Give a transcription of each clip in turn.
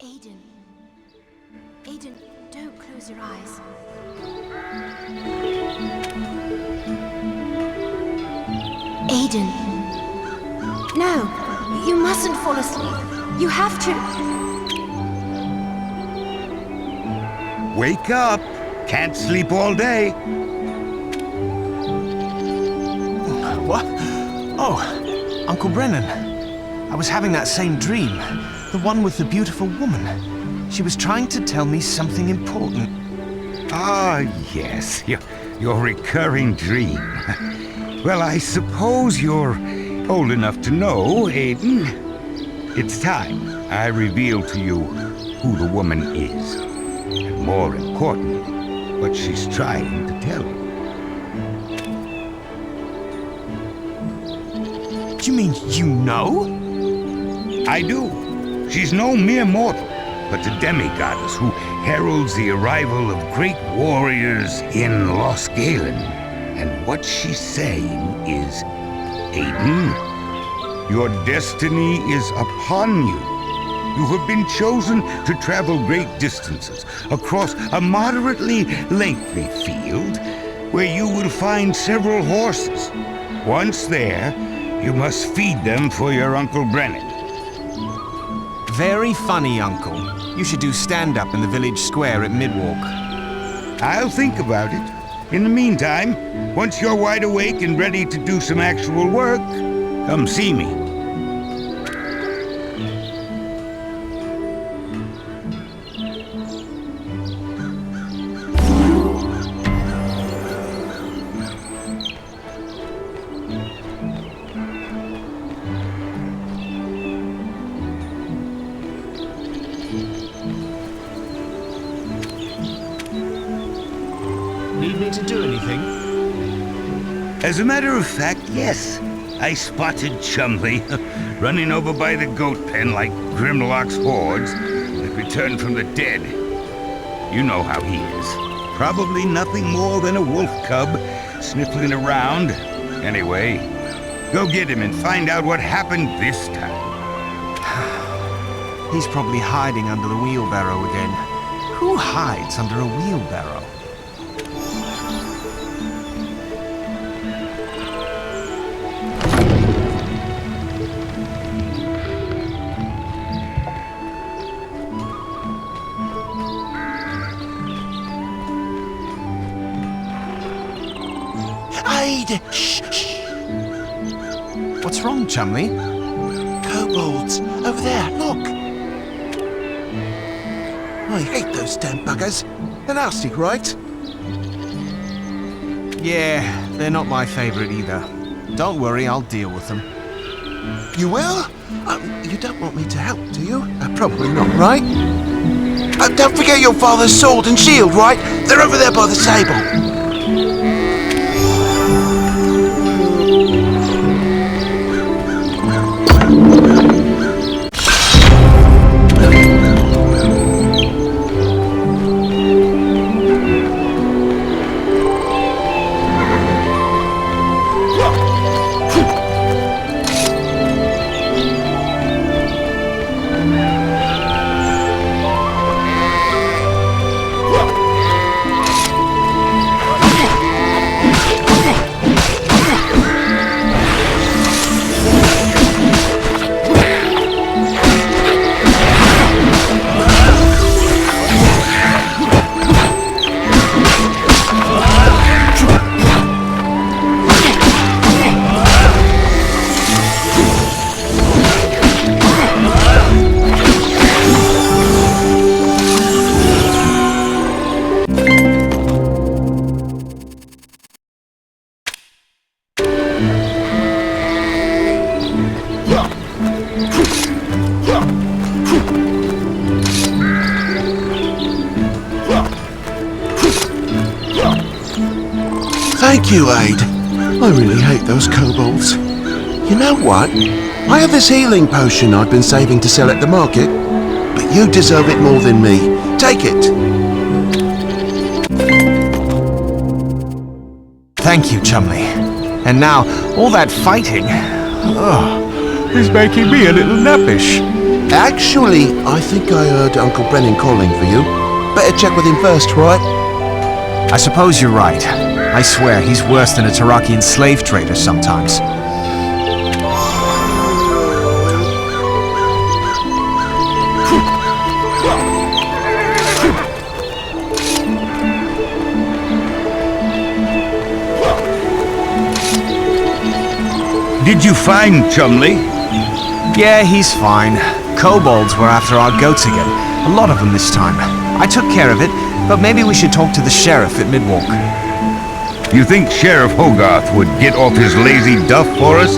Ayden. Ayden, don't close your eyes. Ayden. No, you mustn't fall asleep. You have to. Wake up! Can't sleep all day. What? Oh, Uncle Brennan. I was having that same dream. The one with the beautiful woman. She was trying to tell me something important. Ah, yes, your recurring dream. Well, I suppose you're old enough to know, Ayden. It's time I reveal to you who the woman is. And more important, what she's trying to tell you. You mean you know? I do. She's no mere mortal, but the demigoddess who heralds the arrival of great warriors in Lost Galen. And what she's saying is, Ayden, your destiny is upon you. You have been chosen to travel great distances across a moderately lengthy field where you will find several horses. Once there, you must feed them for your Uncle Brennan. Very funny, Uncle. You should do stand-up in the village square at Midwalk. I'll think about it. In the meantime, once you're wide awake and ready to do some actual work, come see me. Need me to do anything? As a matter of fact, yes. I spotted Chumley running over by the goat pen like Grimlock's hordes that returned from the dead. You know how he is. Probably nothing more than a wolf cub sniffling around. Anyway, go get him and find out what happened this time. He's probably hiding under the wheelbarrow again. Who hides under a wheelbarrow? Ayden! Shh, shh! What's wrong, Chumley? Kobolds! Over there, look! I hate those damn buggers. They're nasty, right? Yeah, they're not my favorite either. Don't worry, I'll deal with them. You will? You don't want me to help, do you? Probably not, right? Don't forget your father's sword and shield, right? They're over there by the table. Thank you, Ayden. I really hate those kobolds. You know what? I have this healing potion I've been saving to sell at the market, but you deserve it more than me. Take it. Thank you, Chumley. And now, all that fighting... is making me a little nappish. Actually, I think I heard Uncle Brennan calling for you. Better check with him first, right? I suppose you're right. I swear, he's worse than a Tarakian slave trader sometimes. Did you find Chumley? Yeah, he's fine. Kobolds were after our goats again. A lot of them this time. I took care of it, but maybe we should talk to the sheriff at Midwalk. You think Sheriff Hogarth would get off his lazy duff for us?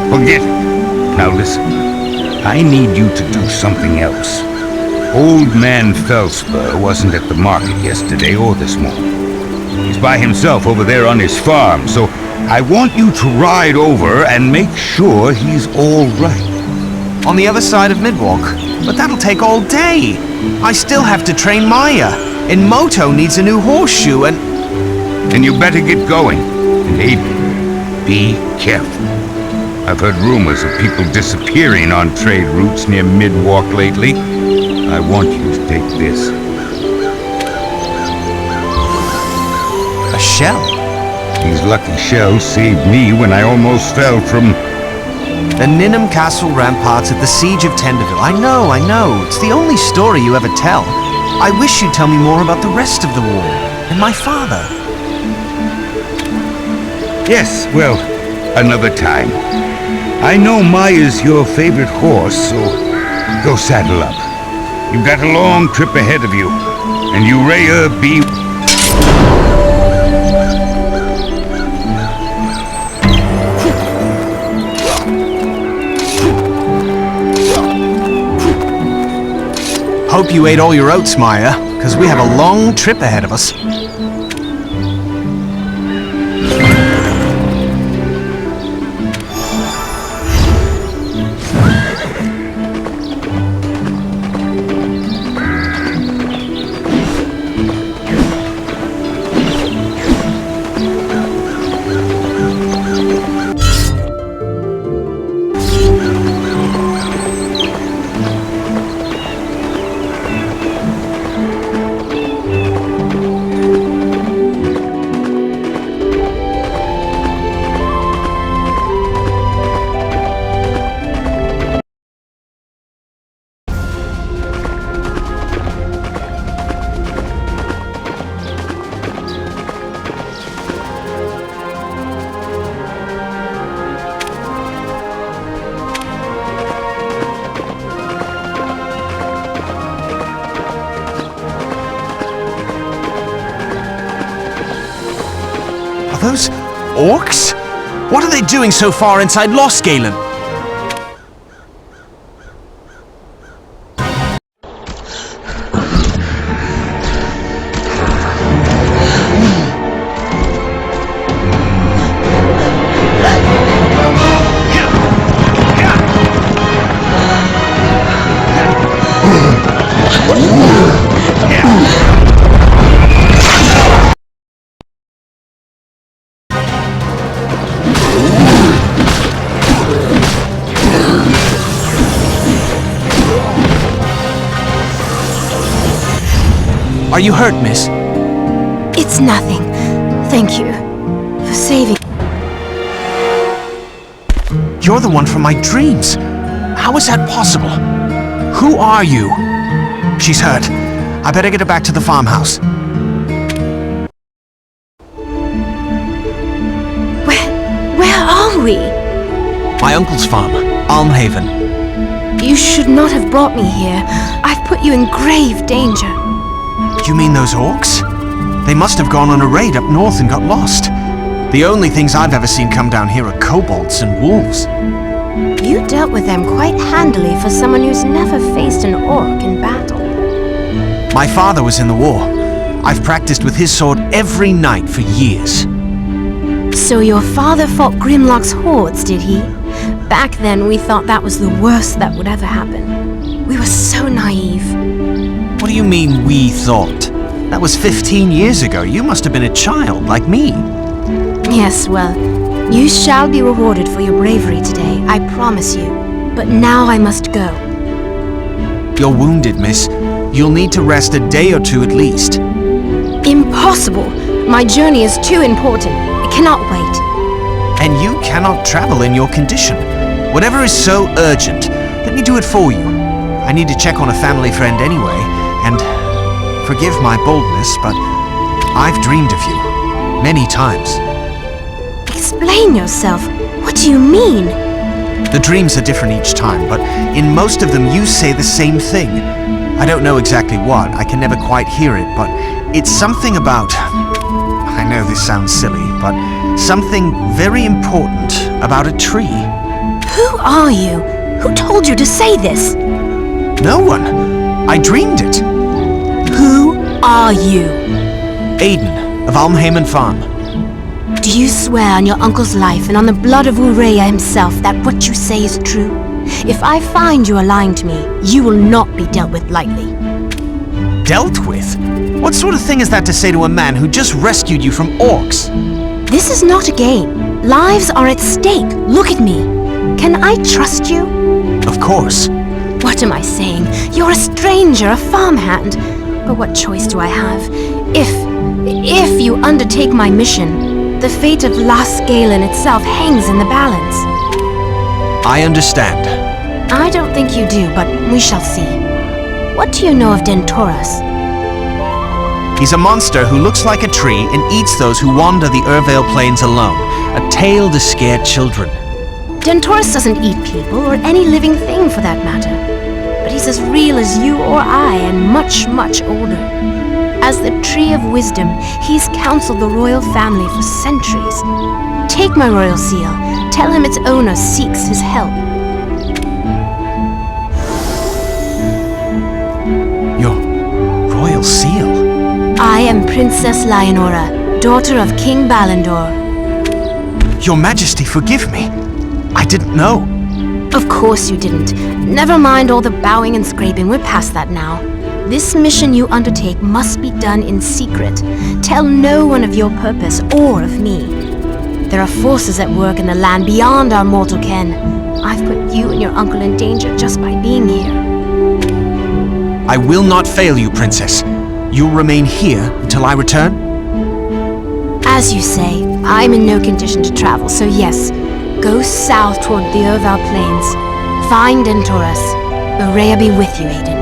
Forget it. Now listen, I need you to do something else. Old Man Felspur wasn't at the market yesterday or this morning. He's by himself over there on his farm, so I want you to ride over and make sure he's all right. On the other side of Midwalk? But that'll take all day. I still have to train Maya. And Moto needs a new horseshoe and... And you better get going. And Ayden, be careful. I've heard rumors of people disappearing on trade routes near Midwalk lately. I want you to take this. A shell? These lucky shells saved me when I almost fell from... The Ninham Castle ramparts at the Siege of Tenderville. I know. It's the only story you ever tell. I wish you'd tell me more about the rest of the war. And my father. Yes, well, another time. I know Maya's your favorite horse, so go saddle up. You've got a long trip ahead of you. And Urea be... Hope you ate all your oats, Maya, because we have a long trip ahead of us. Those orcs? What are they doing so far inside Lost Galen? Are you hurt, miss? It's nothing. Thank you for saving. You're the one from my dreams. How is that possible? Who are you? She's hurt. I better get her back to the farmhouse. Where are we? My uncle's farm, Almhaven. You should not have brought me here. I've put you in grave danger. You mean those orcs? They must have gone on a raid up north and got lost. The only things I've ever seen come down here are kobolds and wolves. You dealt with them quite handily for someone who's never faced an orc in battle. My father was in the war. I've practiced with his sword every night for years. So your father fought Grimlock's hordes, did he? Back then, we thought that was the worst that would ever happen. We were so naive. What do you mean, we thought? That was 15 years ago. You must have been a child, like me. Yes, well, you shall be rewarded for your bravery today, I promise you. But now I must go. You're wounded, miss. You'll need to rest a day or two at least. Impossible! My journey is too important. It cannot wait. And you cannot travel in your condition. Whatever is so urgent, let me do it for you. I need to check on a family friend anyway, and forgive my boldness, but I've dreamed of you many times. Explain yourself. What do you mean? The dreams are different each time, but in most of them you say the same thing. I don't know exactly what, I can never quite hear it, but it's something about... I know this sounds silly, but something very important about a tree. Who are you? Who told you to say this? No one. I dreamed it. Who are you? Ayden, of Almhaven Farm. Do you swear on your uncle's life and on the blood of Urea himself that what you say is true? If I find you are lying to me, you will not be dealt with lightly. Dealt with? What sort of thing is that to say to a man who just rescued you from orcs? This is not a game. Lives are at stake. Look at me. Can I trust you? Of course. What am I saying? You're a stranger, a farmhand. But what choice do I have? If you undertake my mission, the fate of Las Galen itself hangs in the balance. I understand. I don't think you do, but we shall see. What do you know of Dentoras? He's a monster who looks like a tree and eats those who wander the Urvale Plains alone. A tale to scare children. Dentoras doesn't eat people, or any living thing for that matter. But he's as real as you or I, and much, much older. As the Tree of Wisdom, he's counseled the royal family for centuries. Take my royal seal. Tell him its owner seeks his help. Your royal seal? I am Princess Leonora, daughter of King Ballandor. Your Majesty, forgive me. I didn't know. Of course you didn't. Never mind all the bowing and scraping, we're past that now. This mission you undertake must be done in secret. Tell no one of your purpose or of me. There are forces at work in the land beyond our mortal ken. I've put you and your uncle in danger just by being here. I will not fail you, Princess. You'll remain here until I return? As you say, I'm in no condition to travel, so yes, go south toward the Urval Plains. Find Dentoras. Urea be with you, Ayden.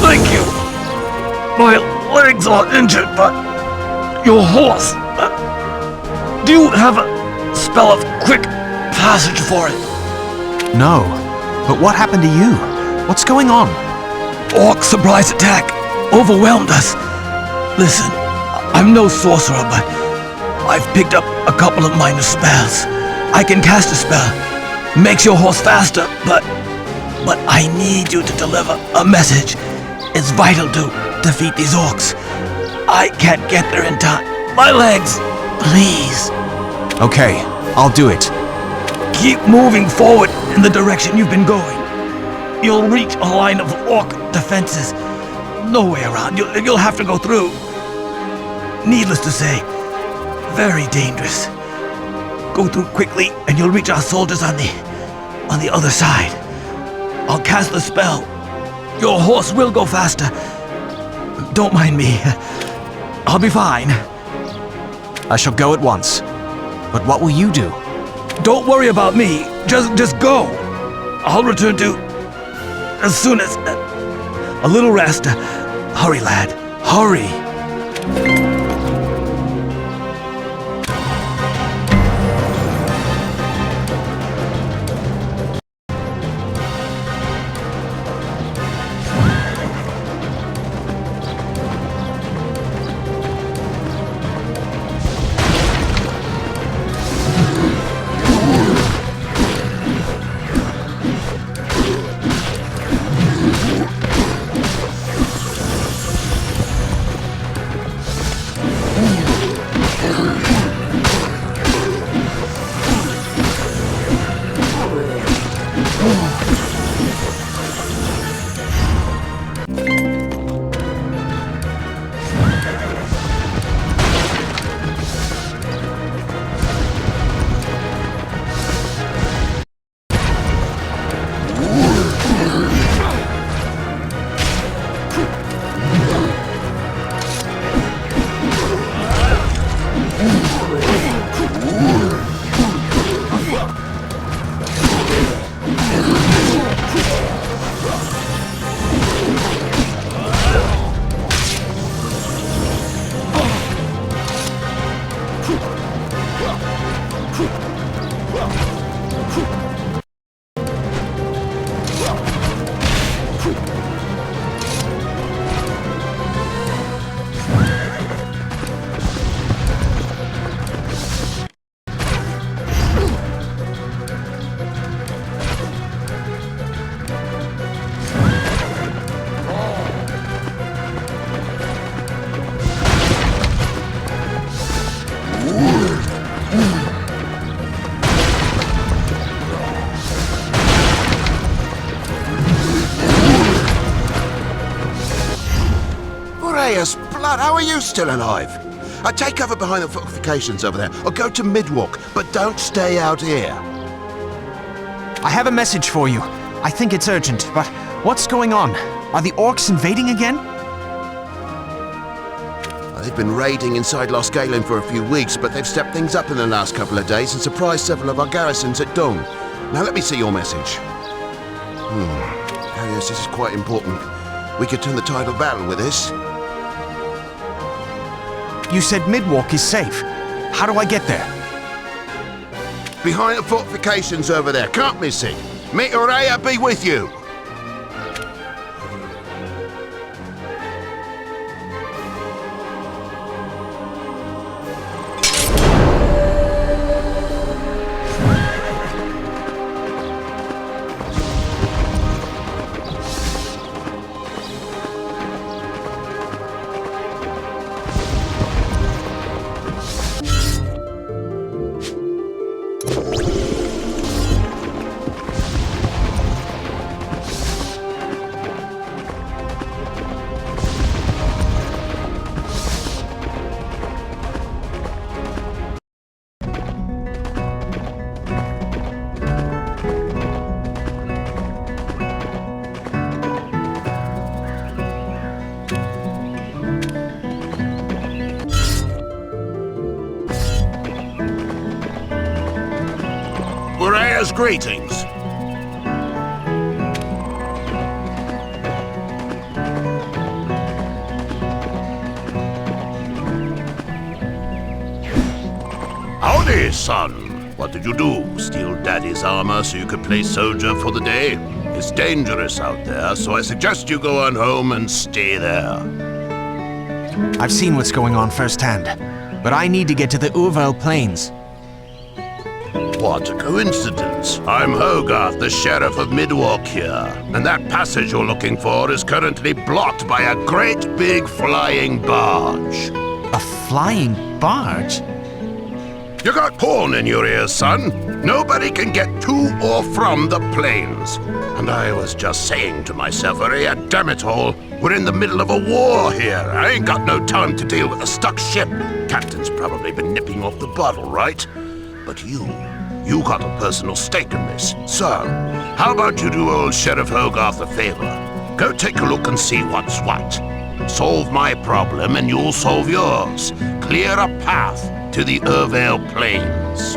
Thank you. My legs are injured, but your horse. Do you have a spell of quick passage for it? No. But what happened to you? What's going on? Orc surprise attack overwhelmed us. Listen, I'm no sorcerer, but I've picked up a couple of minor spells. I can cast a spell, makes your horse faster, but I need you to deliver a message. It's vital to defeat these orcs. I can't get there in time. My legs, please. Okay, I'll do it. Keep moving forward in the direction you've been going. You'll reach a line of orc defenses. No way around. You'll have to go through. Needless to say, very dangerous. Go through quickly and you'll reach our soldiers on the other side. I'll cast the spell. Your horse will go faster. Don't mind me. I'll be fine. I shall go at once. But what will you do? Don't worry about me. Just go. I'll return to as soon as a little rest. Hurry, lad. Hurry. Blood, how are you still alive? Take cover behind the fortifications over there, or go to Midwalk, but don't stay out here. I have a message for you. I think it's urgent, but what's going on? Are the orcs invading again? They've been raiding inside Los Galen for a few weeks, but they've stepped things up in the last couple of days and surprised several of our garrisons at dawn. Now let me see your message. Oh yes, this is quite important. We could turn the tide of battle with this. You said Midwalk is safe. How do I get there? Behind the fortifications over there, can't miss it. May Uraya be with you. bears greetings. Howdy, son. What did you do? Steal Daddy's armor so you could play soldier for the day? It's dangerous out there, so I suggest you go on home and stay there. I've seen what's going on firsthand, but I need to get to the Urval Plains. What a coincidence. I'm Hogarth, the Sheriff of Midwalk here, and that passage you're looking for is currently blocked by a great big flying barge. A flying barge? You got porn in your ears, son. Nobody can get to or from the plains. And I was just saying to myself, Maria, damn it all, we're in the middle of a war here. I ain't got no time to deal with a stuck ship. Captain's probably been nipping off the bottle, right? But you got a personal stake in this. So, how about you do old Sheriff Hogarth a favor? Go take a look and see what's what. Solve my problem and you'll solve yours. Clear a path to the Urval Plains.